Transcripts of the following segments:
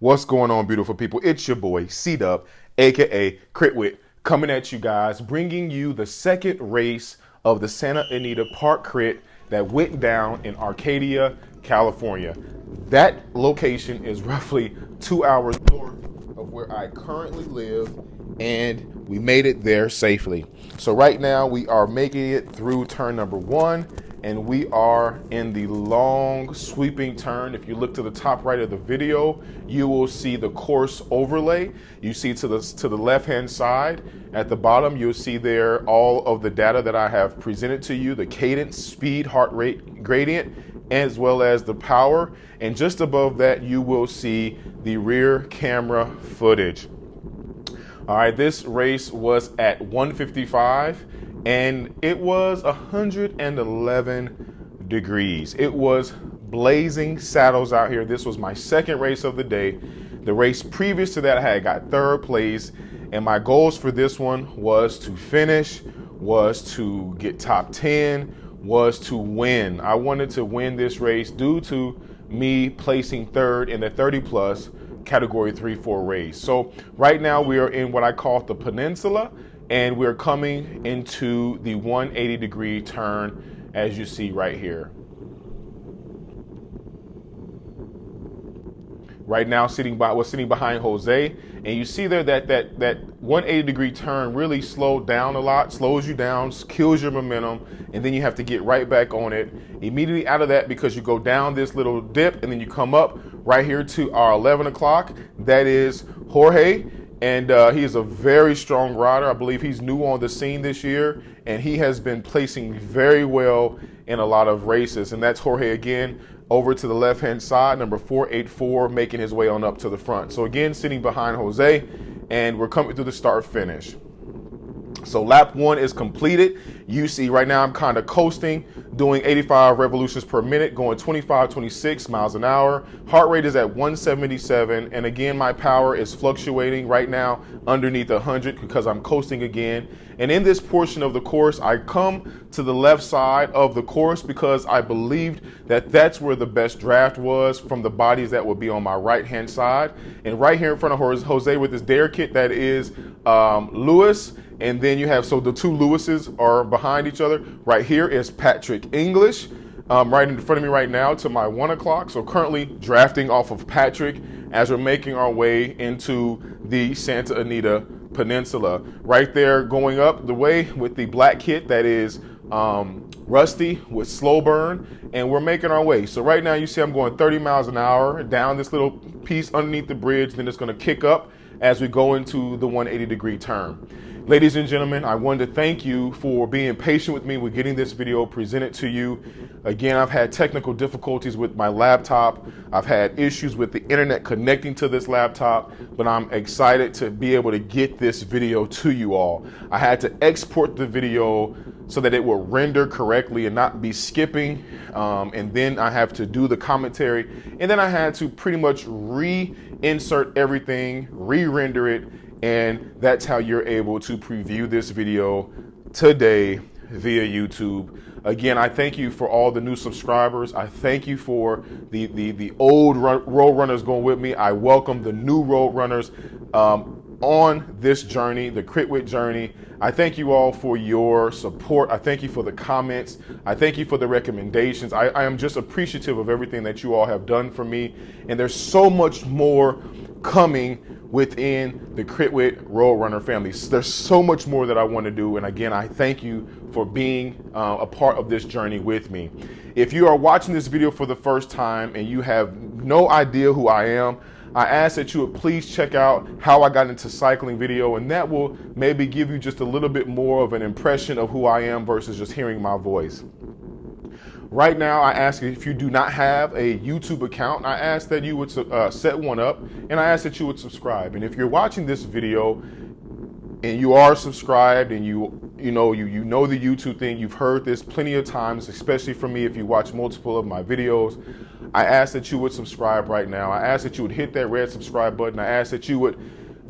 What's going on, beautiful people? It's your boy, C-Dub, aka Whit, coming at you guys, bringing you the second race of the Santa Anita Park Crit that went down in Arcadia, California. That location is roughly 2 hours north of where I currently live, and we made it there safely. So right now we are making it through turn number 1, and we are in the long sweeping turn. If you look to the top right of the video, you will see the course overlay. You see to the left-hand side at the bottom, you'll see there all of the data that I have presented to you, the cadence, speed, heart rate gradient, as well as the power. And just above that, you will see the rear camera footage. All right, this race was at 155. And it was 111 degrees. It was blazing saddles out here. This was my second race of the day. The race previous to that, I had got third place. And my goals for this one was to finish, was to get top 10, was to win. I wanted to win this race due to me placing third in the 30 plus category 3-4 race. So right now we are in what I call the peninsula, and we're coming into the 180 degree turn, as you see right here. Right now, we're sitting behind Jose, and you see there that 180 degree turn really slowed down a lot, slows you down, kills your momentum, and then you have to get right back on it immediately out of that, because you go down this little dip and then you come up right here to our 11 o'clock. That is Jorge. And he is a very strong rider. I believe he's new on the scene this year, and he has been placing very well in a lot of races. And that's Jorge again, over to the left-hand side, number 484, making his way on up to the front. So again, sitting behind Jose, and we're coming through the start finish. So lap 1 is completed. You see right now I'm kind of coasting, doing 85 revolutions per minute, going 25, 26 miles an hour. Heart rate is at 177. And again, my power is fluctuating right now underneath 100 because I'm coasting again. And in this portion of the course, I come to the left side of the course because I believed that that's where the best draft was from the bodies that would be on my right-hand side. And right here in front of Jose with this dare kit, that is Lewis. And then you have, so the two Lewises are behind each other. Right here is Patrick English, right in front of me right now to my 1 o'clock. So currently drafting off of Patrick as we're making our way into the Santa Anita Peninsula. Right there going up the way with the black kit, that is Rusty with slow burn, and we're making our way. So right now you see I'm going 30 miles an hour down this little piece underneath the bridge, then it's going to kick up as we go into the 180 degree turn. Ladies and gentlemen, I wanted to thank you for being patient with me with getting this video presented to you. Again, I've had technical difficulties with my laptop. I've had issues with the internet connecting to this laptop, but I'm excited to be able to get this video to you all. I had to export the video so that it will render correctly and not be skipping. And then I have to do the commentary. And then I had to pretty much reinsert everything, re-render it. And that's how you're able to preview this video today via YouTube. Again, I thank you for all the new subscribers. I thank you for the old road runners going with me. I welcome the new road runners on this journey, the Whit journey. I thank you all for your support. I thank you for the comments. I thank you for the recommendations. I am just appreciative of everything that you all have done for me. And there's so much more coming within the Whit Road Runner family. There's so much more that I want to do. And again, I thank you for being a part of this journey with me. If you are watching this video for the first time and you have no idea who I am, I ask that you would please check out how I got into cycling video, and that will maybe give you just a little bit more of an impression of who I am versus just hearing my voice. Right now, I ask you, if you do not have a YouTube account, I ask that you would set one up, and I ask that you would subscribe. And if you're watching this video and you are subscribed and you know the YouTube thing, you've heard this plenty of times, especially from me if you watch multiple of my videos, I ask that you would subscribe right now. I ask that you would hit that red subscribe button. I ask that you would,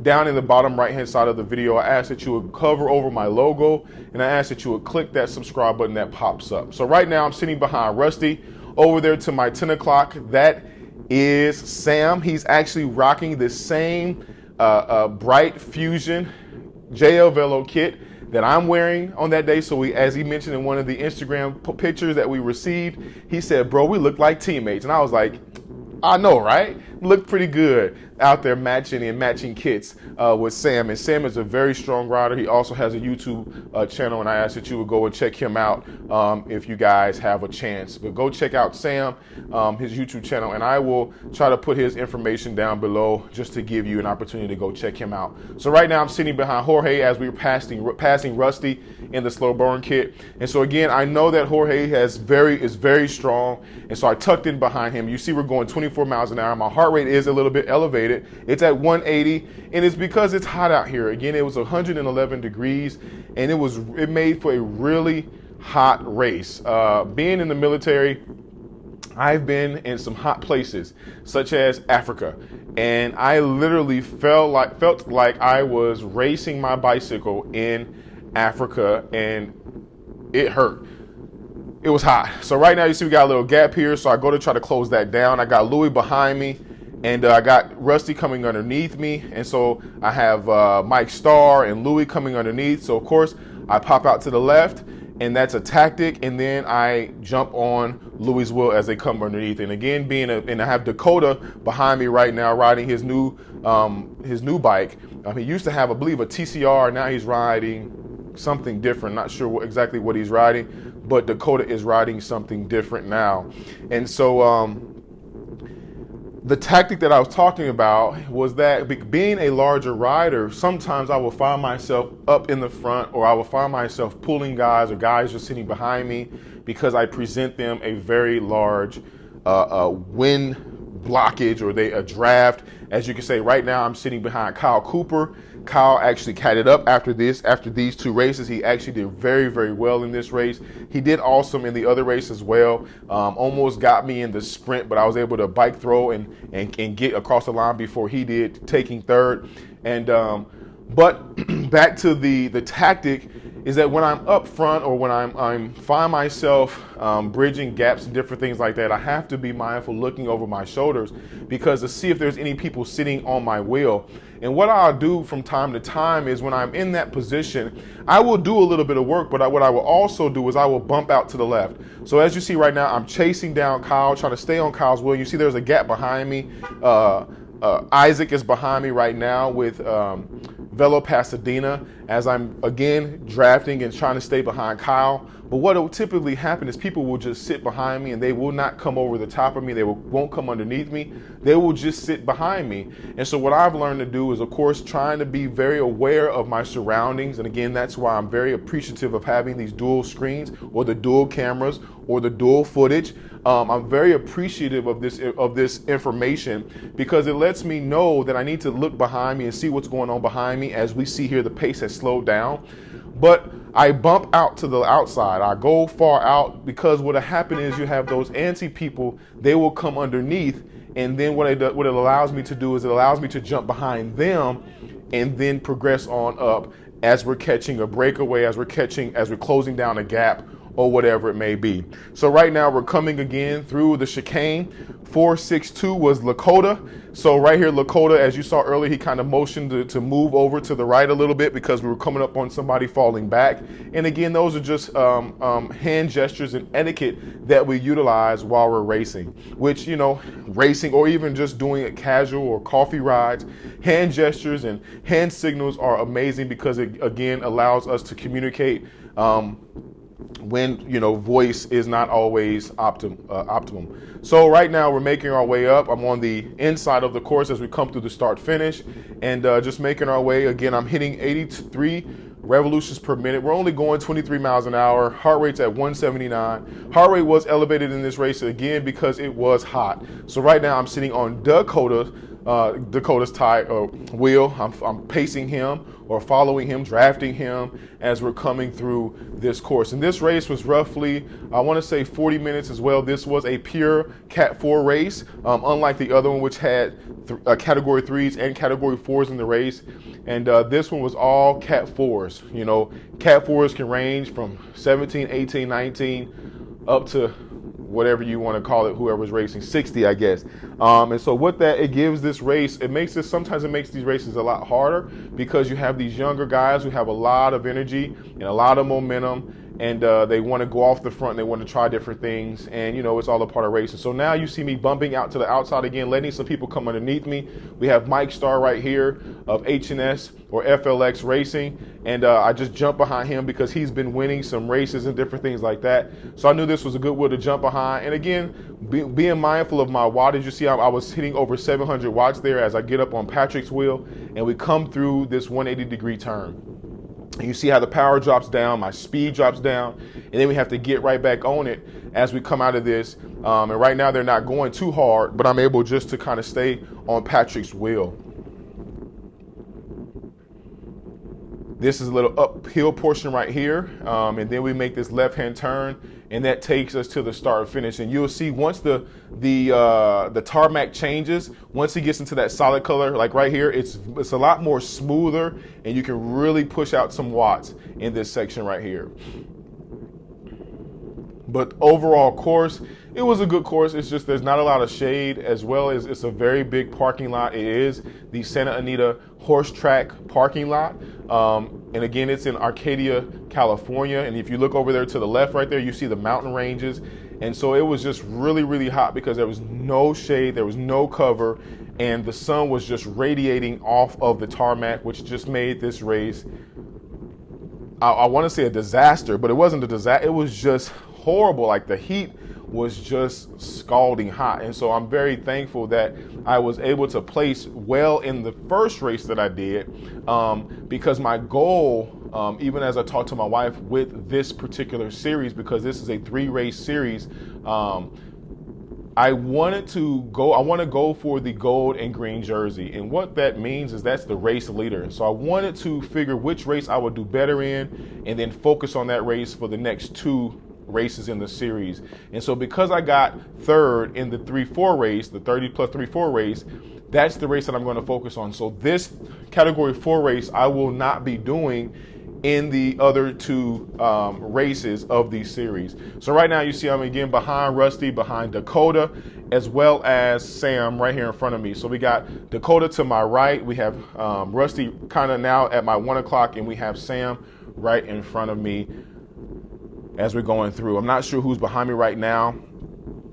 down in the bottom right hand side of the video, I ask that you would hover over my logo, and I ask that you would click that subscribe button that pops up. So right now I'm sitting behind Rusty. Over there to my 10 o'clock, that is Sam. He's actually rocking the same Bright Fusion JL VELO kit that I'm wearing on that day. So as he mentioned in one of the Instagram pictures that we received, he said, bro, we look like teammates. And I was like, I know, right? Look pretty good out there matching kits with Sam. And Sam is a very strong rider. He also has a YouTube channel, and I ask that you would go and check him out if you guys have a chance. But go check out Sam, his YouTube channel, and I will try to put his information down below just to give you an opportunity to go check him out. So right now I'm sitting behind Jorge as we're passing Rusty in the slow burn kit. And so again, I know that Jorge is very strong, and so I tucked in behind him. You see we're going 24 miles an hour. My heart rate is a little bit elevated. It's at 180, and it's because it's hot out here. Again, it was 111 degrees, and it made for a really hot race. Being in the military, I've been in some hot places, such as Africa, and I literally felt like I was racing my bicycle in Africa, and it hurt. It was hot. So right now you see we got a little gap here, so I go to try to close that down. I got Louis behind me, and I got Rusty coming underneath me, and so I have Mike Starr and Louis coming underneath. So of course I pop out to the left, and that's a tactic, and then I jump on Louis' wheel as they come underneath. And again, and I have Dakota behind me right now riding his new bike. He used to have, I believe, a TCR. Now he's riding something different. Not sure exactly what he's riding, but Dakota is riding something different now. And so the tactic that I was talking about was that being a larger rider, sometimes I will find myself up in the front, or I will find myself pulling guys, or guys just sitting behind me, because I present them a very large wind blockage, or a draft. As you can say, right now I'm sitting behind Kyle Cooper. Kyle actually catted up after these two races. He actually did very well in this race. He did awesome in the other race as well. Almost got me in the sprint, but I was able to bike throw and get across the line before he did, taking third. And but back to the tactic is that when I'm up front, or when I'm find myself bridging gaps and different things like that, I have to be mindful looking over my shoulders, because to see if there's any people sitting on my wheel. And what I'll do from time to time is, when I'm in that position, I will do a little bit of work, but what I will also do is I will bump out to the left. So as you see right now, I'm chasing down Kyle, trying to stay on Kyle's wheel. You see there's a gap behind me. Isaac is behind me right now with VELO Pasadena, as I'm again drafting and trying to stay behind Kyle. But what will typically happen is people will just sit behind me, and they will not come over the top of me. They won't come underneath me. They will just sit behind me. And so what I've learned to do is, of course, trying to be very aware of my surroundings. And again, that's why I'm very appreciative of having these dual screens, or the dual cameras, or the dual footage. I'm very appreciative of this information, because it lets me know that I need to look behind me and see what's going on behind me. As we see here, the pace has slowed down, but I bump out to the outside. I go far out, because what'll happen is you have those antsy people. They will come underneath, and then what it allows me to do is it allows me to jump behind them and then progress on up as we're catching a breakaway, as we're closing down a gap, or whatever it may be. So right now we're coming again through the chicane. 462 was Lakota. So right here, Lakota, as you saw earlier, he kind of motioned to move over to the right a little bit, because we were coming up on somebody falling back. And again, those are just hand gestures and etiquette that we utilize while we're racing, which, racing, or even just doing it casual or coffee rides, hand gestures and hand signals are amazing, because it, again, allows us to communicate when voice is not always optimum. So right now we're making our way up. I'm on the inside of the course as we come through the start finish, and just making our way. Again, I'm hitting 83 revolutions per minute. We're only going 23 miles an hour. Heart rate's at 179. Heart rate was elevated in this race again because it was hot. So right now I'm sitting on Dakota's wheel. I'm pacing him, or following him, drafting him as we're coming through this course. And this race was roughly, I want to say 40 minutes as well. This was a pure Cat 4 race, unlike the other one, which had Category 3s and Category 4s in the race. And this one was all Cat 4s. Cat 4s can range from 17, 18, 19, up to whatever you want to call it, whoever's racing, 60, I guess. And so what that, it gives this race, sometimes it makes these races a lot harder because you have these younger guys who have a lot of energy and a lot of momentum, and they want to go off the front and they want to try different things, and it's all a part of racing. So now you see me bumping out to the outside again, letting some people come underneath me. We have Mike Starr right here of H&S or FLX Racing, and I just jumped behind him because he's been winning some races and different things like that. So I knew this was a good wheel to jump behind. And again, being mindful of my wattage, you see I was hitting over 700 watts there as I get up on Patrick's wheel, and we come through this 180-degree turn. And you see how the power drops down, my speed drops down, and then we have to get right back on it as we come out of this. And right now they're not going too hard, but I'm able just to kind of stay on Patrick's wheel. This is a little uphill portion right here, and then we make this left-hand turn, and that takes us to the start finish. And you'll see once the tarmac changes, once it gets into that solid color, like right here, it's a lot more smoother, and you can really push out some watts in this section right here. But overall course, it was a good course. It's just there's not a lot of shade, as well as it's a very big parking lot. It is the Santa Anita horse track parking lot. And again, it's in Arcadia, California. And if you look over there to the left right there, you see the mountain ranges. And so it was just really, really hot because there was no shade, there was no cover, and the sun was just radiating off of the tarmac, which just made this race, I want to say a disaster, but it wasn't a disaster. It was just horrible. Like the heat was just scalding hot. And so I'm very thankful that I was able to place well in the first race that I did, because my goal, even as I talked to my wife with this particular series, because this is a 3-race series, I want to go for the gold and green jersey. And what that means is that's the race leader. So I wanted to figure which race I would do better in and then focus on that race for the next 2 races in the series. And so because I got 3rd in the 3-4 race, the 30 plus 3-4 race, that's the race that I'm going to focus on. So this category 4 race I will not be doing in the other 2 races of these series. So right now you see I'm again behind Rusty, behind Dakota, as well as Sam right here in front of me. So we got Dakota to my right, we have Rusty kind of now at my 1 o'clock, and we have Sam right in front of me as we're going through. I'm not sure who's behind me right now,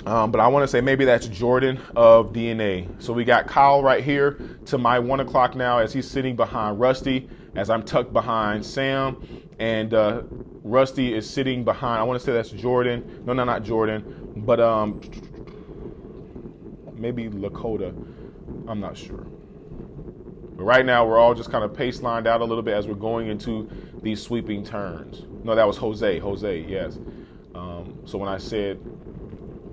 but I want to say maybe that's Jordan of DNA. So we got Kyle right here to my 1 o'clock now as he's sitting behind Rusty, as I'm tucked behind Sam, and Rusty is sitting behind, I want to say that's Jordan. No, not Jordan, but maybe Lakota. I'm not sure. But right now we're all just kind of pace lined out a little bit as we're going into these sweeping turns. No, that was Jose, yes. So when I said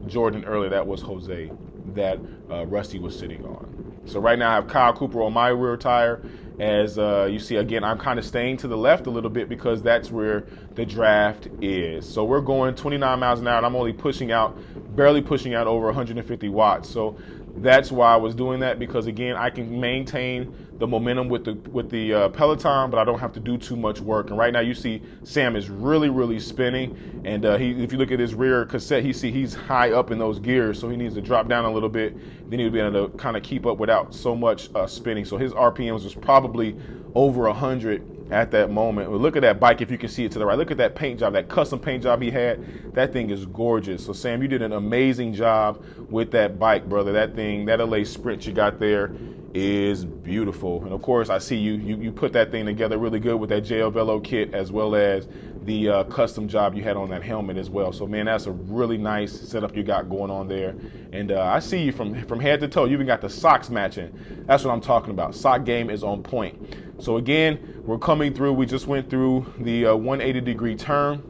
Jordan earlier, that was Jose that Rusty was sitting on. So right now I have Kyle Cooper on my rear tire. As you see, again, I'm kind of staying to the left a little bit because that's where the draft is. So we're going 29 miles an hour, and I'm only barely pushing out over 150 watts. So that's why I was doing that, because again, I can maintain the momentum with the Peloton, but I don't have to do too much work. And right now you see Sam is really, really spinning. And if you look at his rear cassette, he's high up in those gears, so he needs to drop down a little bit. Then he'll be able to kind of keep up without so much spinning. So his RPMs was probably over 100 at that moment. But look at that bike, if you can see it to the right. Look at that paint job, that custom paint job he had. That thing is gorgeous. So Sam, you did an amazing job with that bike, brother. That LA Sprint you got there is beautiful. And of course, I see you put that thing together really good with that VELO kit, as well as the custom job you had on that helmet as well. So man, that's a really nice setup you got going on there. And I see you from head to toe. You even got the socks matching. That's what I'm talking about. Sock game is on point. So again, we're coming through. We just went through the 180-degree turn.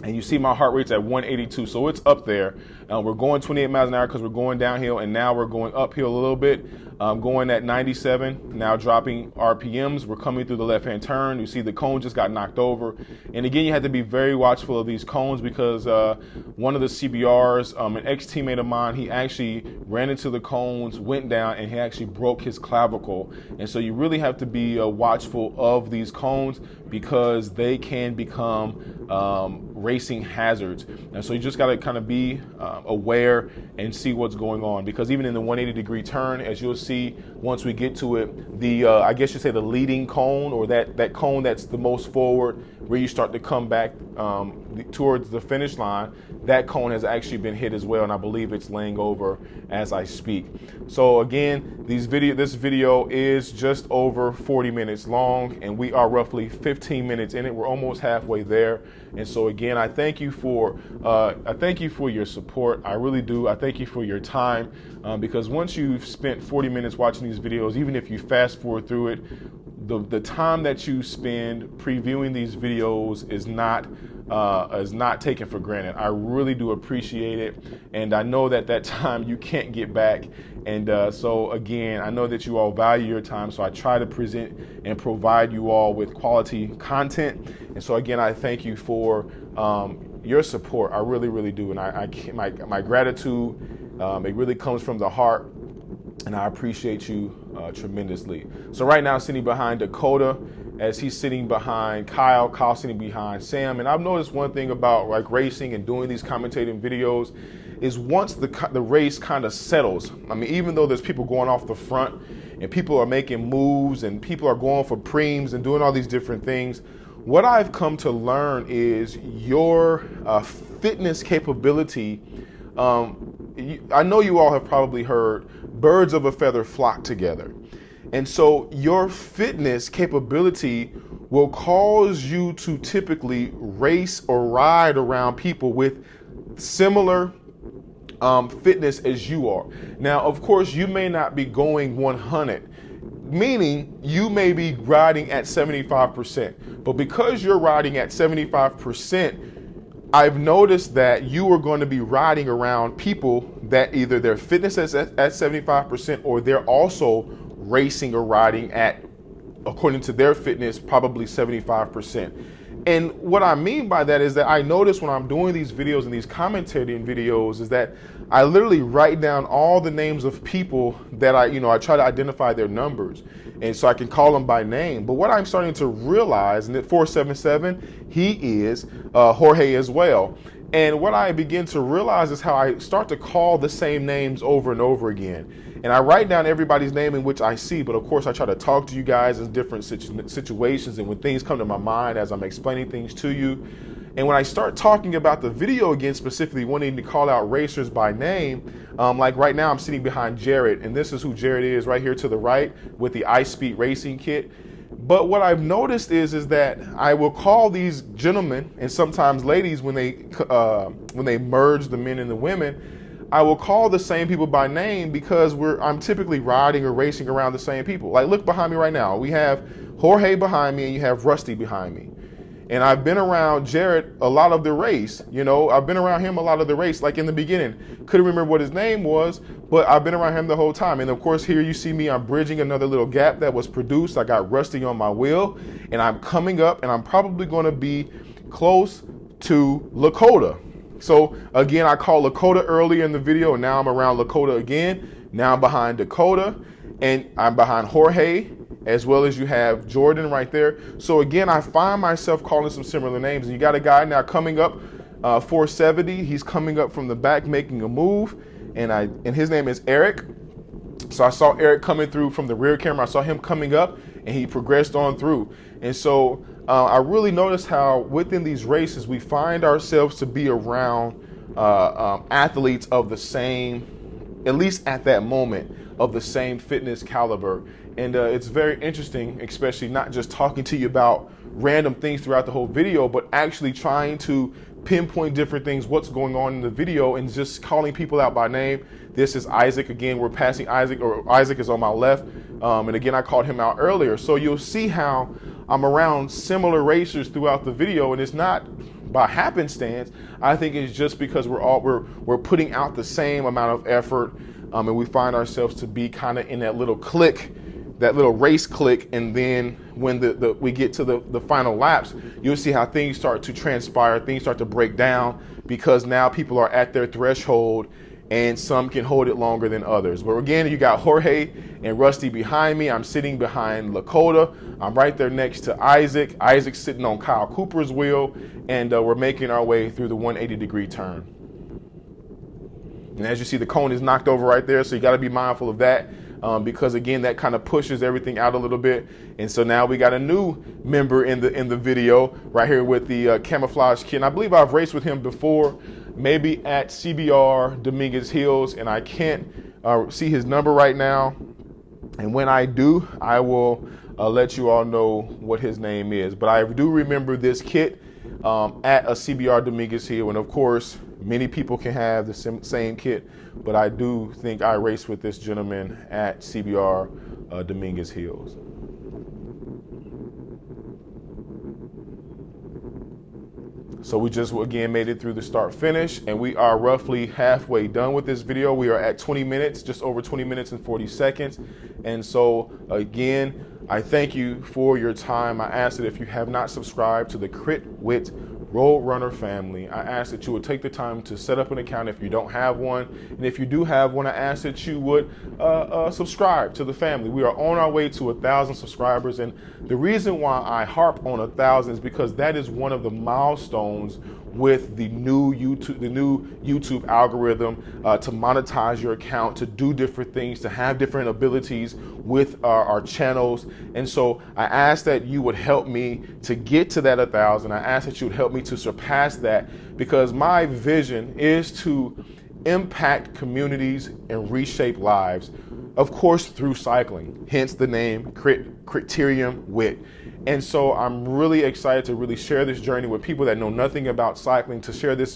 And you see my heart rate's at 182, so it's up there. We're going 28 miles an hour because we're going downhill, and now we're going uphill a little bit. going at 97, now dropping RPMs. We're coming through the left-hand turn. You see the cone just got knocked over. And again, you have to be very watchful of these cones because one of the CBRs, an ex-teammate of mine, he actually ran into the cones, went down, and he actually broke his clavicle. And so you really have to be watchful of these cones because they can become racing hazards. And so you just got to kind of be aware and see what's going on, because even in the 180-degree turn, as you'll see once we get to it, the I guess you say the leading cone, or that cone that's the most forward, where you start to come back towards the finish line, that cone has actually been hit as well, and I believe it's laying over as I speak. So again, this video is just over 40 minutes long, and we are roughly 15 minutes in it. We're almost halfway there. And so again, I thank you for your support. I really do. I thank you for your time, because once you've spent 40 minutes watching these videos, even if you fast forward through it, the time that you spend previewing these videos is not taken for granted. I really do appreciate it, and I know that time you can't get back. And so again, I know that you all value your time, so I try to present and provide you all with quality content. And so again, I thank you for your support. I really, really do, and my gratitude, it really comes from the heart, and I appreciate you tremendously. So right now, sitting behind Dakota, as he's sitting behind Kyle sitting behind Sam. And I've noticed one thing about like racing and doing these commentating videos is once the race kind of settles, I mean, even though there's people going off the front and people are making moves and people are going for preems and doing all these different things, what I've come to learn is your fitness capability. I know you all have probably heard birds of a feather flock together. And so your fitness capability will cause you to typically race or ride around people with similar fitness as you are. Now, of course, you may not be going 100, meaning you may be riding at 75%. But because you're riding at 75%, I've noticed that you are going to be riding around people that either their fitness is at 75% or they're also racing or riding at, according to their fitness, probably 75%. And what I mean by that is that I notice when I'm doing these videos and these commentating videos is that I literally write down all the names of people that I try to identify their numbers. And so I can call them by name. But what I'm starting to realize, and at 477, he is Jorge as well. And what I begin to realize is how I start to call the same names over and over again. And I write down everybody's name in which I see, but of course I try to talk to you guys in different situations and when things come to my mind as I'm explaining things to you. And when I start talking about the video again, specifically wanting to call out racers by name, like right now I'm sitting behind Jared, and this is who Jared is right here to the right with the iSpeed racing kit. But what I've noticed is that I will call these gentlemen and sometimes ladies when they merge the men and the women, I will call the same people by name because I'm typically riding or racing around the same people. Like look behind me right now. We have Jorge behind me and you have Rusty behind me. And I've been around Jared a lot of the race. I've been around him a lot of the race, like in the beginning. Couldn't remember what his name was, but I've been around him the whole time. And of course, here you see me, I'm bridging another little gap that was produced. I got Rusty on my wheel, and I'm coming up, and I'm probably going to be close to Lakota. So again, I called Lakota earlier in the video, and now I'm around Lakota again. Now I'm behind Dakota, and I'm behind Jorge, as well as you have Jordan right there. So again, I find myself calling some similar names. And you got a guy now coming up, 470. He's coming up from the back, making a move, and his name is Eric. So I saw Eric coming through from the rear camera. I saw him coming up, and he progressed on through. And so I really noticed how within these races, we find ourselves to be around athletes of the same, at least at that moment, of the same fitness caliber. And it's very interesting, especially not just talking to you about random things throughout the whole video, but actually trying to pinpoint different things, what's going on in the video, and just calling people out by name. This is Isaac. Again, we're passing Isaac, or Isaac is on my left. And again, I called him out earlier. So you'll see how I'm around similar racers throughout the video, and it's not by happenstance. I think it's just because we're putting out the same amount of effort. and we find ourselves to be kind of in that little click, that little race click. And then when we get to the final laps, you'll see how things start to transpire, things start to break down, because now people are at their threshold and some can hold it longer than others. But again, you got Jorge and Rusty behind me. I'm sitting behind Lakota. I'm right there next to Isaac. Isaac's sitting on Kyle Cooper's wheel, and we're making our way through the 180-degree turn. And as you see, the cone is knocked over right there, so you got to be mindful of that, because again, that kind of pushes everything out a little bit. And so now we got a new member in the video right here with the camouflage kit. And I believe I've raced with him before, maybe at CBR Dominguez Hills, and I can't see his number right now. And when I do, I will let you all know what his name is. But I do remember this kit at a CBR Dominguez Hill, and of course, many people can have the same kit, but I do think I raced with this gentleman at CBR Dominguez Hills. So we just, again, made it through the start finish, and we are roughly halfway done with this video. We are at 20 minutes, just over 20 minutes and 40 seconds. And so again, I thank you for your time. I ask that if you have not subscribed to the Crit Wit Road Runner family, I ask that you would take the time to set up an account if you don't have one. And if you do have one, I ask that you would subscribe to the family. We are on our way to 1,000 subscribers. And the reason why I harp on 1,000 is because that is one of the milestones with the new YouTube algorithm, to monetize your account, to do different things, to have different abilities with our channels. And so I ask that you would help me to get to that 1,000. I ask that you would help me to surpass that, because my vision is to impact communities and reshape lives, of course, through cycling, hence the name Criterium Wit. And so I'm really excited to really share this journey with people that know nothing about cycling, to share this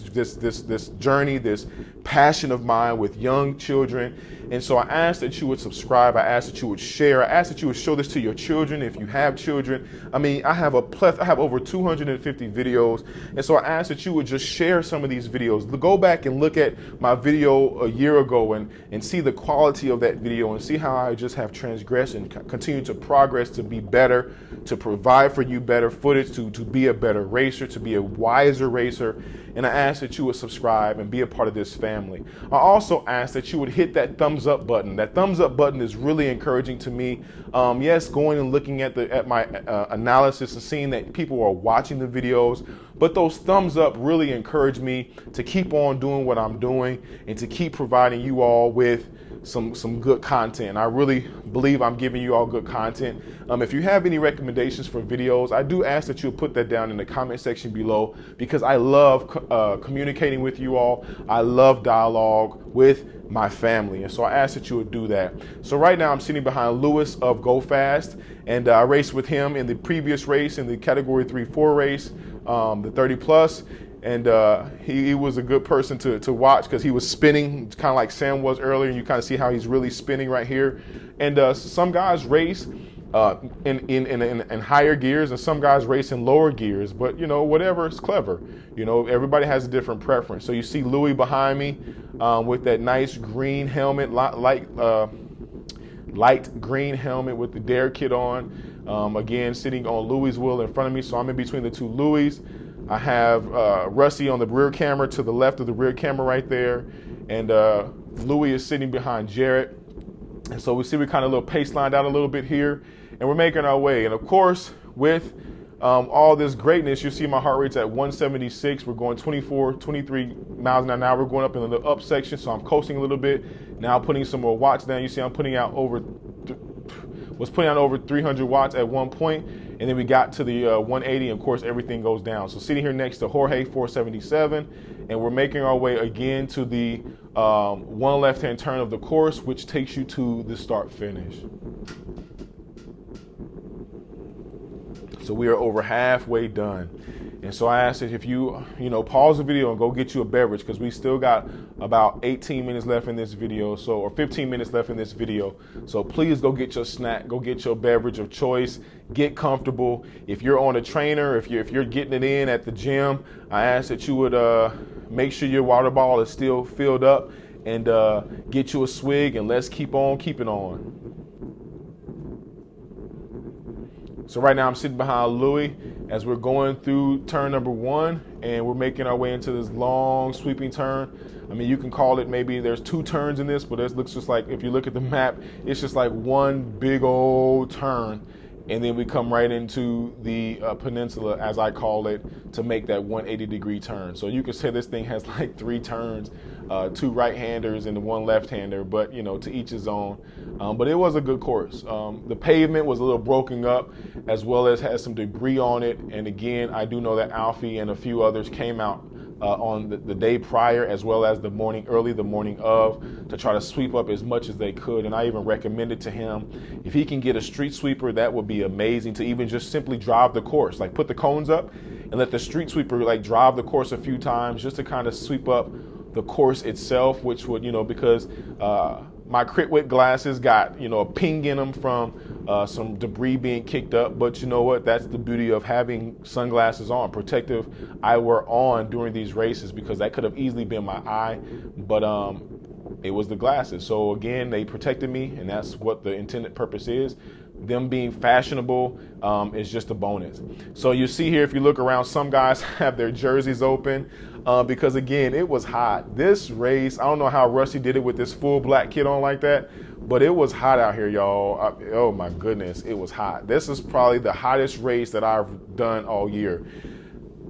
journey, this passion of mine with young children. And so I ask that you would subscribe. I ask that you would share. I ask that you would show this to your children if you have children. I mean, I have over 250 videos. And so I ask that you would just share some of these videos. Go back and look at my video a year ago and see the quality of that video, and see how I just have transgressed and continue to progress to be better, to provide for you better footage, to be a better racer, to be a wiser racer. And I ask that you would subscribe and be a part of this family. I also ask that you would hit that thumbs up button. That thumbs up button is really encouraging to me. Yes, going and looking at my analysis and seeing that people are watching the videos, but those thumbs up really encourage me to keep on doing what I'm doing and to keep providing you all with some good content. I really believe I'm giving you all good content. If you have any recommendations for videos, I do ask that you put that down in the comment section below, because I love communicating with you all. I love dialogue with my family, and so I ask that you would do that. So right now I'm sitting behind Lewis of Go Fast, and I raced with him in the previous race, in the category 3-4 race, the 30 plus. And he was a good person to watch, because he was spinning kind of like Sam was earlier. And you kind of see how he's really spinning right here. And some guys race in higher gears, and some guys race in lower gears. But, you know, whatever is clever. You know, everybody has a different preference. So you see Louis behind me with that nice green helmet, light green helmet with the Dare kit on. Again, sitting on Louis' wheel in front of me. So I'm in between the two Louis. I have Rusty on the rear camera to the left of the rear camera right there. And Louis is sitting behind Jarrett. And so we see we kind of a little pace lined out a little bit here. And we're making our way. And of course, with all this greatness, you see my heart rate's at 176. We're going 23 miles an hour. We're going up in the up section, so I'm coasting a little bit. Now putting some more watts down. You see I'm putting out over 300 watts at one point. And then we got to the 180, and of course everything goes down. So sitting here next to Jorge 477, and we're making our way again to the one left-hand turn of the course, which takes you to the start finish. So we are over halfway done. And so I asked that if you pause the video and go get you a beverage, because we still got about 18 minutes left in this video, or 15 minutes left in this video. So please go get your snack, go get your beverage of choice, get comfortable. If you're on a trainer, if you're getting it in at the gym, I ask that you would make sure your water bottle is still filled up. and get you a swig, and let's keep on keeping on. So right now I'm sitting behind Louis as we're going through turn number 1, and we're making our way into this long sweeping turn. I mean, you can call it, maybe there's 2 turns in this, but it looks just like, if you look at the map, it's just like one big old turn. And then we come right into the peninsula, as I call it, to make that 180-degree turn. So you could say this thing has like 3 turns, 2 right-handers and 1 left-hander, but to each his own. But it was a good course. The pavement was a little broken up, as well as had some debris on it. And again, I do know that Alfie and a few others came out on the day prior, as well as the morning of, to try to sweep up as much as they could. And I even recommended to him, if he can get a street sweeper, that would be amazing, to even just simply drive the course, like put the cones up and let the street sweeper like drive the course a few times, just to kind of sweep up the course itself, which would, because my Critwit glasses got, a ping in them from some debris being kicked up. But you know what? That's the beauty of having sunglasses on, protective eyewear on during these races, because that could have easily been my eye. But it was the glasses. So again, they protected me, and that's what the intended purpose is. Them being fashionable is just a bonus. So you see here, if you look around, some guys have their jerseys open because again, it was hot. This race, I don't know how Rusty did it with this full black kit on like that, but it was hot out here, y'all. Oh my goodness, it was hot. This is probably the hottest race that I've done all year.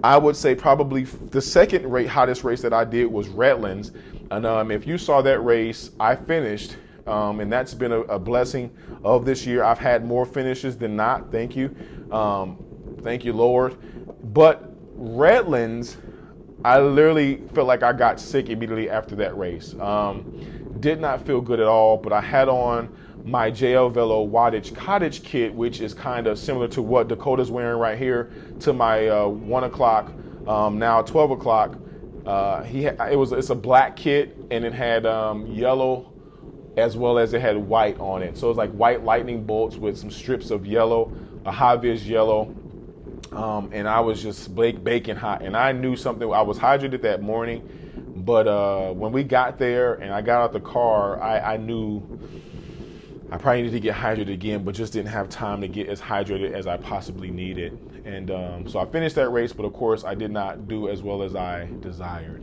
I would say probably the second hottest race that I did was Redlands. And if you saw that race, I finished. And that's been a blessing of this year. I've had more finishes than not. Thank you. Thank you, Lord. But Redlands, I literally felt like I got sick immediately after that race. Did not feel good at all, but I had on my VELO wattage cottage kit, which is kind of similar to what Dakota's wearing right here, to my 1 o'clock, now 12 o'clock. It's a black kit, and it had yellow, as well as it had white on it. So it's like white lightning bolts with some strips of yellow, a high-vis yellow. And I was just baking hot. And I knew something, I was hydrated that morning, but when we got there and I got out the car, I knew I probably needed to get hydrated again, but just didn't have time to get as hydrated as I possibly needed. And so I finished that race, but of course I did not do as well as I desired.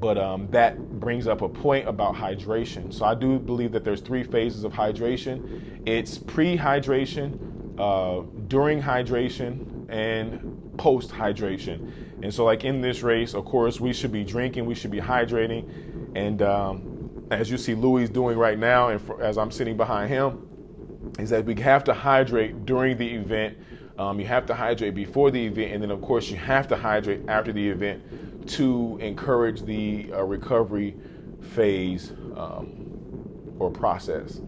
But that brings up a point about hydration. So I do believe that there's 3 phases of hydration. It's pre-hydration, during hydration, and post-hydration. And so like in this race, of course, we should be drinking, we should be hydrating. And as you see Louis doing right now, and as I'm sitting behind him, is that we have to hydrate during the event. You have to hydrate before the event, and then of course you have to hydrate after the event to encourage the recovery phase or process.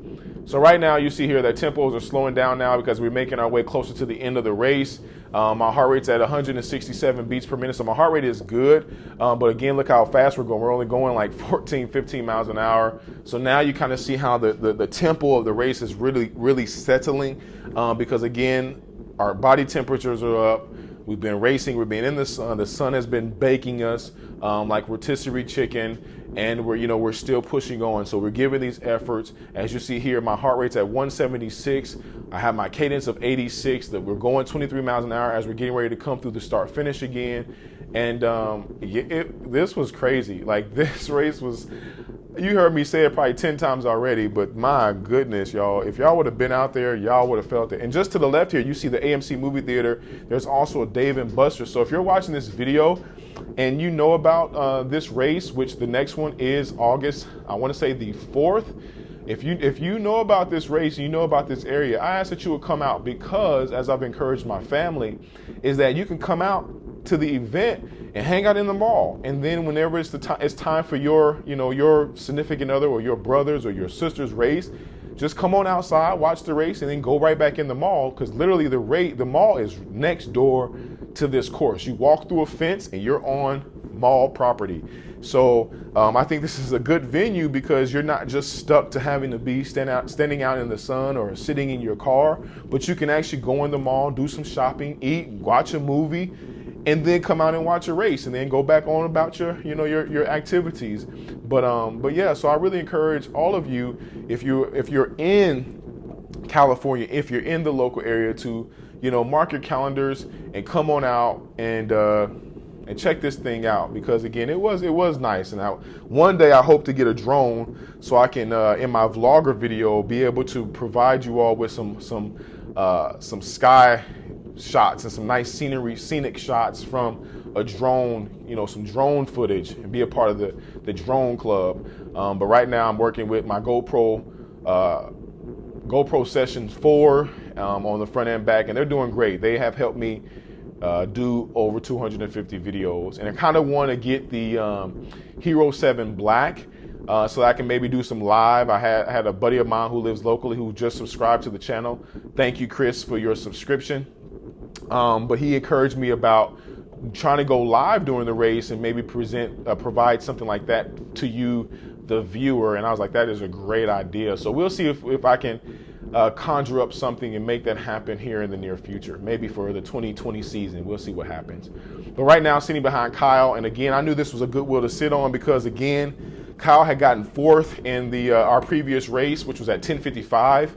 So right now you see here that tempos are slowing down now because we're making our way closer to the end of the race. My heart rate's at 167 beats per minute, so my heart rate is good. But again, look how fast we're going. We're only going like 14, 15 miles an hour. So now you kind of see how the tempo of the race is really settling because again, our body temperatures are up. We've been racing, we've been in the sun. The sun has been baking us like rotisserie chicken, and we're still pushing on. So we're giving these efforts. As you see here, my heart rate's at 176. I have my cadence of 86. That we're going 23 miles an hour as we're getting ready to come through the start finish again. And this was crazy. Like this race was. You heard me say it probably 10 times already, but my goodness, y'all, if y'all would have been out there, y'all would have felt it. And just to the left here, you see the AMC movie theater. There's also a Dave & Buster's. So if you're watching this video and you know about this race, which the next one is August, I want to say the 4th. If you know about this race, you know about this area, I ask that you would come out because, as I've encouraged my family, is that you can come out to the event and hang out in the mall. And then whenever it's time for your significant other or your brothers or your sister's race, just come on outside, watch the race, and then go right back in the mall, because literally the mall is next door to this course. You walk through a fence and you're on mall property. So I think this is a good venue because you're not just stuck to having to be standing out in the sun or sitting in your car, but you can actually go in the mall, do some shopping, eat, watch a movie, and then come out and watch a race, and then go back on about your activities. But yeah, so I really encourage all of you, if you're in California, if you're in the local area, to mark your calendars and come on out and check this thing out, because again, it was nice. And one day I hope to get a drone so I can in my vlogger video be able to provide you all with some sky shots and some nice scenic shots from a drone, some drone footage, and be a part of the drone club. But right now I'm working with my GoPro Session 4 on the front and back, and they're doing great. They have helped me do over 250 videos, and I kind of want to get the Hero 7 Black so I can maybe do some live. I had a buddy of mine who lives locally who just subscribed to the channel. Thank you, Chris, for your subscription. But he encouraged me about trying to go live during the race and maybe provide something like that to you, the viewer. And I was like, that is a great idea. So we'll see if I can conjure up something and make that happen here in the near future, maybe for the 2020 season. We'll see what happens. But right now, sitting behind Kyle, and again, I knew this was a good wheel to sit on, because again, Kyle had gotten 4th in our previous race, which was at 10:55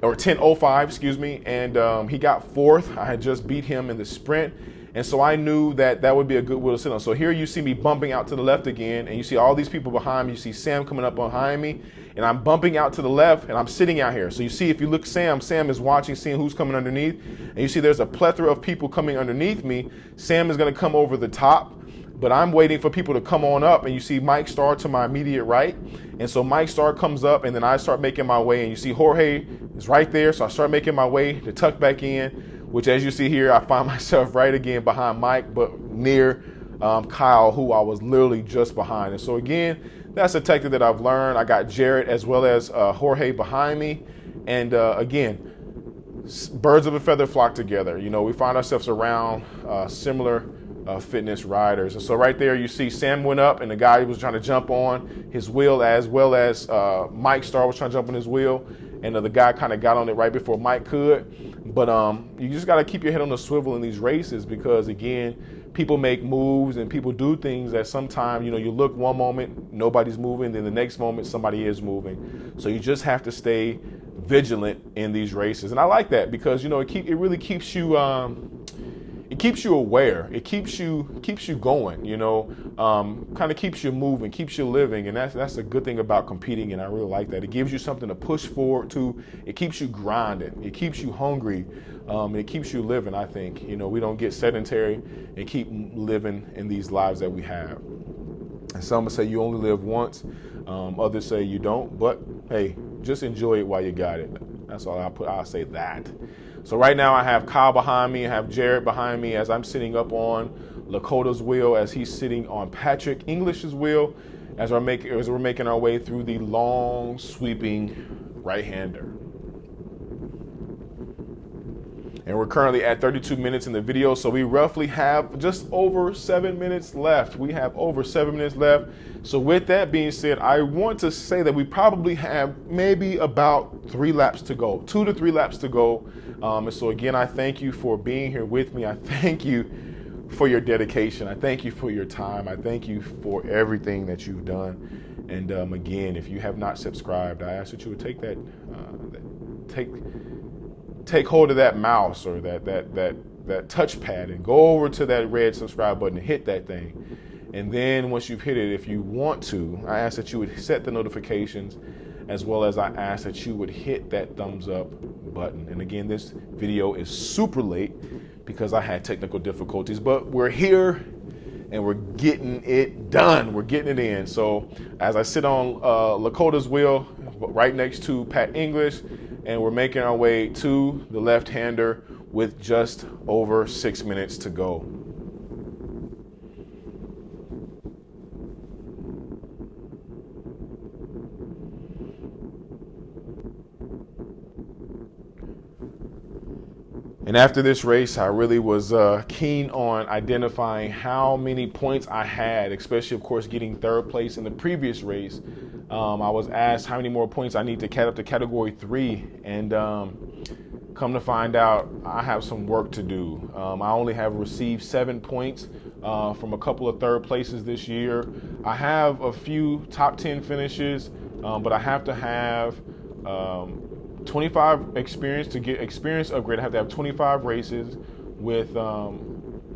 or 10:05, excuse me, and he got 4th. I had just beat him in the sprint, and so I knew that would be a good wheel to sit on. So here you see me bumping out to the left again, and you see all these people behind me. You see Sam coming up behind me, and I'm bumping out to the left, and I'm sitting out here. So you see, if you look, Sam is watching, seeing who's coming underneath, and you see there's a plethora of people coming underneath me. Sam is going to come over the top, but I'm waiting for people to come on up, and you see Mike Starr to my immediate right. And so Mike Starr comes up, and then I start making my way, and you see Jorge is right there. So I start making my way to tuck back in, which, as you see here, I find myself right again behind Mike, but near Kyle, who I was literally just behind. And so again, that's a tactic that I've learned. I got Jared as well as Jorge behind me. And again, birds of a feather flock together. We find ourselves around similar fitness riders. And so right there you see Sam went up, and the guy was trying to jump on his wheel, as well as Mike Starr was trying to jump on his wheel, and the guy kind of got on it right before Mike could. But you just got to keep your head on the swivel in these races, because again, people make moves and people do things that sometimes, you look one moment, nobody's moving, then the next moment somebody is moving. So you just have to stay vigilant in these races. And I like that, because it really keeps you it keeps you aware. It keeps you going, kind of keeps you moving, keeps you living. And that's a good thing about competing. And I really like that. It gives you something to push forward to. It keeps you grinding. It keeps you hungry. And it keeps you living, I think. We don't get sedentary and keep living in these lives that we have. And some say you only live once. Others say you don't. But hey, just enjoy it while you got it. That's all I'll say that. So right now I have Kyle behind me, I have Jared behind me as I'm sitting up on Lakota's wheel, as he's sitting on Patrick English's wheel, as we're making our way through the long sweeping right-hander. And we're currently at 32 minutes in the video, so we roughly have just over 7 minutes left. We have over 7 minutes left. So with that being said, I want to say that we probably have maybe about 3 laps to go, 2 to 3 laps to go. And so again, I thank you for being here with me. I thank you for your dedication. I thank you for your time. I thank you for everything that you've done. And again, if you have not subscribed, I ask that you would take hold of that mouse or that touchpad and go over to that red subscribe button and hit that thing. And then once you've hit it, if you want to, I ask that you would set the notifications, as well as I ask that you would hit that thumbs up button. And again, this video is super late because I had technical difficulties, but we're here and we're getting it done. We're getting it in. So as I sit on Lakota's wheel right next to Pat English, and we're making our way to the left-hander with just over 6 minutes to go. And after this race, I really was keen on identifying how many points I had, especially, of course, getting 3rd place in the previous race. I was asked how many more points I need to get up to category 3. And Come to find out, I have some work to do. I only have received 7 points from a couple of third places this year. I have a few top 10 finishes, but I have to have 25 experience to get experience upgrade. I have to have 25 races with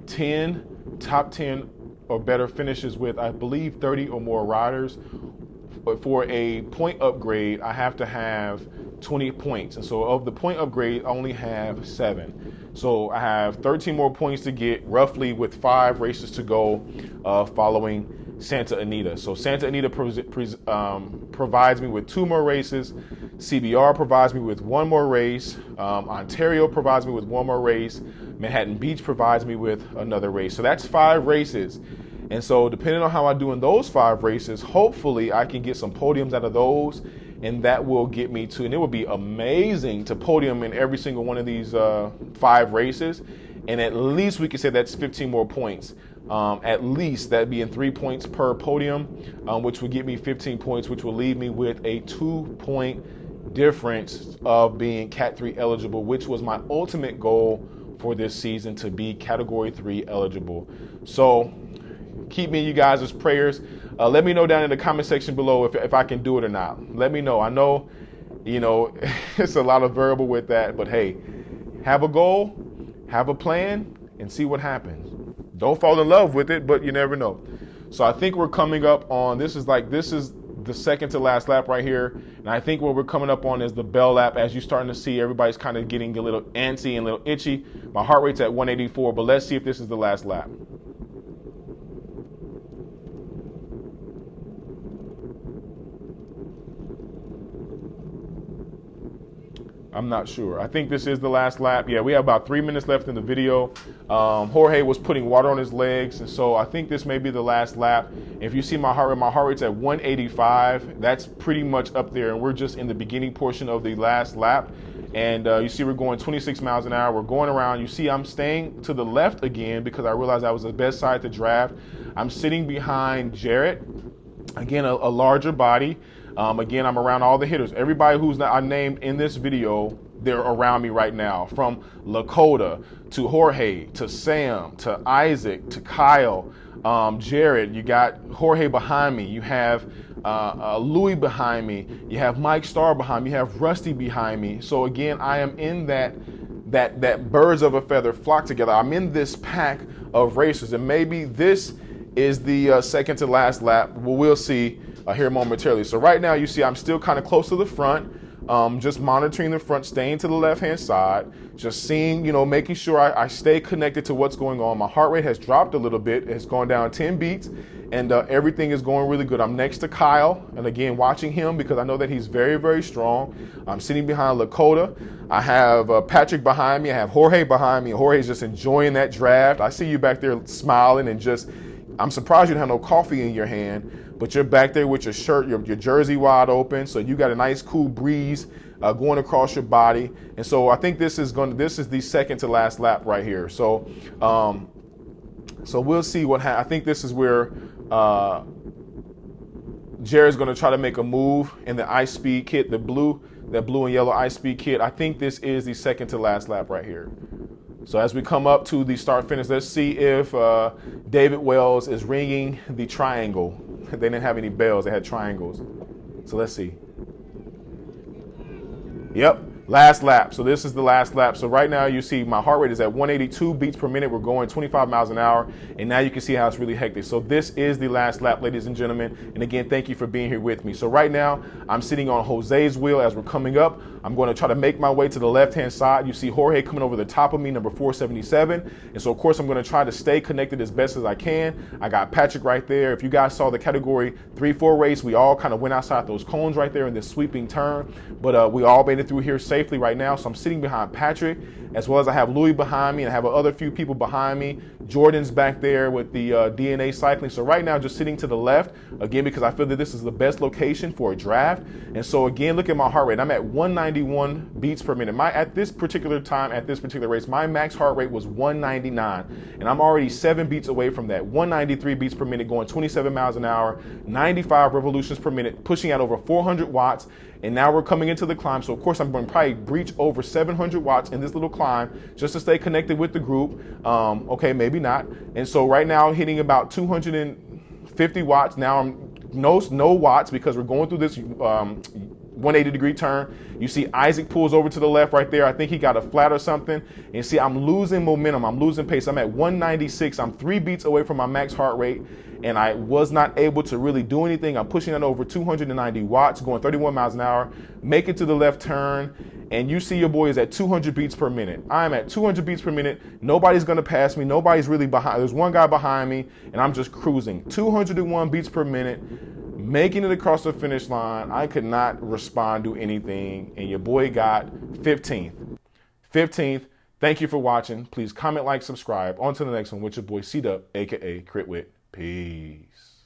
10 top 10 or better finishes with, I believe, 30 or more riders. But for a point upgrade, I have to have 20 points. And so of the point upgrade, I only have 7. So I have 13 more points to get, roughly, with 5 races to go following Santa Anita. So Santa Anita provides me with 2 more races. CBR provides me with 1 more race. Ontario provides me with 1 more race. Manhattan Beach provides me with another race. So that's 5 races. And so depending on how I do in those 5 races, hopefully I can get some podiums out of those, and that will get me to, and it would be amazing to podium in every single one of these 5 races. And at least we could say that's 15 more points. At least that'd be in 3 points per podium, which would get me 15 points, which will leave me with a 2-point difference of being Cat 3 eligible, which was my ultimate goal for this season, to be Category 3 eligible. So keep me in you guys' prayers. Let me know down in the comment section below if I can do it or not. Let me know. I know, it's a lot of variable with that, but hey, have a goal, have a plan, and see what happens. Don't fall in love with it, but you never know. So I think we're coming up on, this is the second to last lap right here. And I think what we're coming up on is the bell lap. As you're starting to see, everybody's kind of getting a little antsy and a little itchy. My heart rate's at 184, but let's see if this is the last lap. I'm not sure. I think this is the last lap. Yeah, we have about 3 minutes left in the video. Jorge was putting water on his legs, and so I think this may be the last lap. If you see my heart rate's at 185. That's pretty much up there, and we're just in the beginning portion of the last lap. And you see we're going 26 miles an hour. We're going around. You see I'm staying to the left again because I realized that was the best side to draft. I'm sitting behind Jarrett. Again, a larger body. Again, I'm around all the hitters. Everybody who's I named in this video, they're around me right now. From Lakota to Jorge to Sam to Isaac to Kyle, Jared. You got Jorge behind me. You have Louis behind me. You have Mike Starr behind me. You have Rusty behind me. So again, I am in that birds of a feather flock together. I'm in this pack of racers, and maybe this is the second to last lap. Well, we'll see here momentarily. So right now you see I'm still kind of close to the front, just monitoring the front, staying to the left-hand side, just seeing, making sure I stay connected to what's going on. My heart rate has dropped a little bit. It's gone down 10 beats, and everything is going really good. I'm next to Kyle, and again, watching him because I know that he's very, very strong. I'm sitting behind Lakota. I have Patrick behind me. I have Jorge behind me. Jorge's just enjoying that draft. I see you back there smiling and just, I'm surprised you don't have no coffee in your hand, but you're back there with your shirt, your jersey wide open, so you got a nice cool breeze going across your body. And so I think this is the second to last lap right here. So so we'll see what happens. I think this is where Jared's going to try to make a move in the ice speed kit, that blue and yellow ice speed kit. I think this is the second to last lap right here. So as we come up to the start finish, let's see if David Wells is ringing the triangle. They didn't have any bells, they had triangles. So let's see. Yep, last lap. So this is the last lap. So right now you see my heart rate is at 182 beats per minute. We're going 25 miles an hour. And now you can see how it's really hectic. So this is the last lap, ladies and gentlemen. And again, thank you for being here with me. So right now I'm sitting on Jose's wheel as we're coming up. I'm going to try to make my way to the left-hand side. You see Jorge coming over the top of me, number 477. And so, of course, I'm going to try to stay connected as best as I can. I got Patrick right there. If you guys saw the Category 3-4 race, we all kind of went outside those cones right there in this sweeping turn. But we all made it through here safely right now. So I'm sitting behind Patrick, as well as I have Louis behind me, and I have other few people behind me. Jordan's back there with the DNA Cycling. So right now, just sitting to the left, again, because I feel that this is the best location for a draft. And so, again, look at my heart rate. I'm at 191 beats per minute. At this particular time, at this particular race, my max heart rate was 199. And I'm already 7 beats away from that. 193 beats per minute, going 27 miles an hour, 95 revolutions per minute, pushing out over 400 watts. And now we're coming into the climb. So of course I'm going to probably breach over 700 watts in this little climb just to stay connected with the group. Okay, maybe not. And so right now hitting about 250 watts. Now I'm no watts because we're going through this 180-degree turn. You see Isaac pulls over to the left right there. I think he got a flat or something. And you see I'm losing momentum. I'm losing pace. I'm at 196. I'm 3 beats away from my max heart rate. And I was not able to really do anything. I'm pushing at over 290 watts, going 31 miles an hour, make it to the left turn. And you see your boy is at 200 beats per minute. I'm at 200 beats per minute. Nobody's gonna pass me. Nobody's really behind. There's one guy behind me and I'm just cruising. 201 beats per minute. Making it across the finish line. I could not respond to anything, and your boy got 15th. 15th. Thank you for watching. Please comment, like, subscribe. On to the next one with your boy C-Dub, aka Crit Whit. Peace.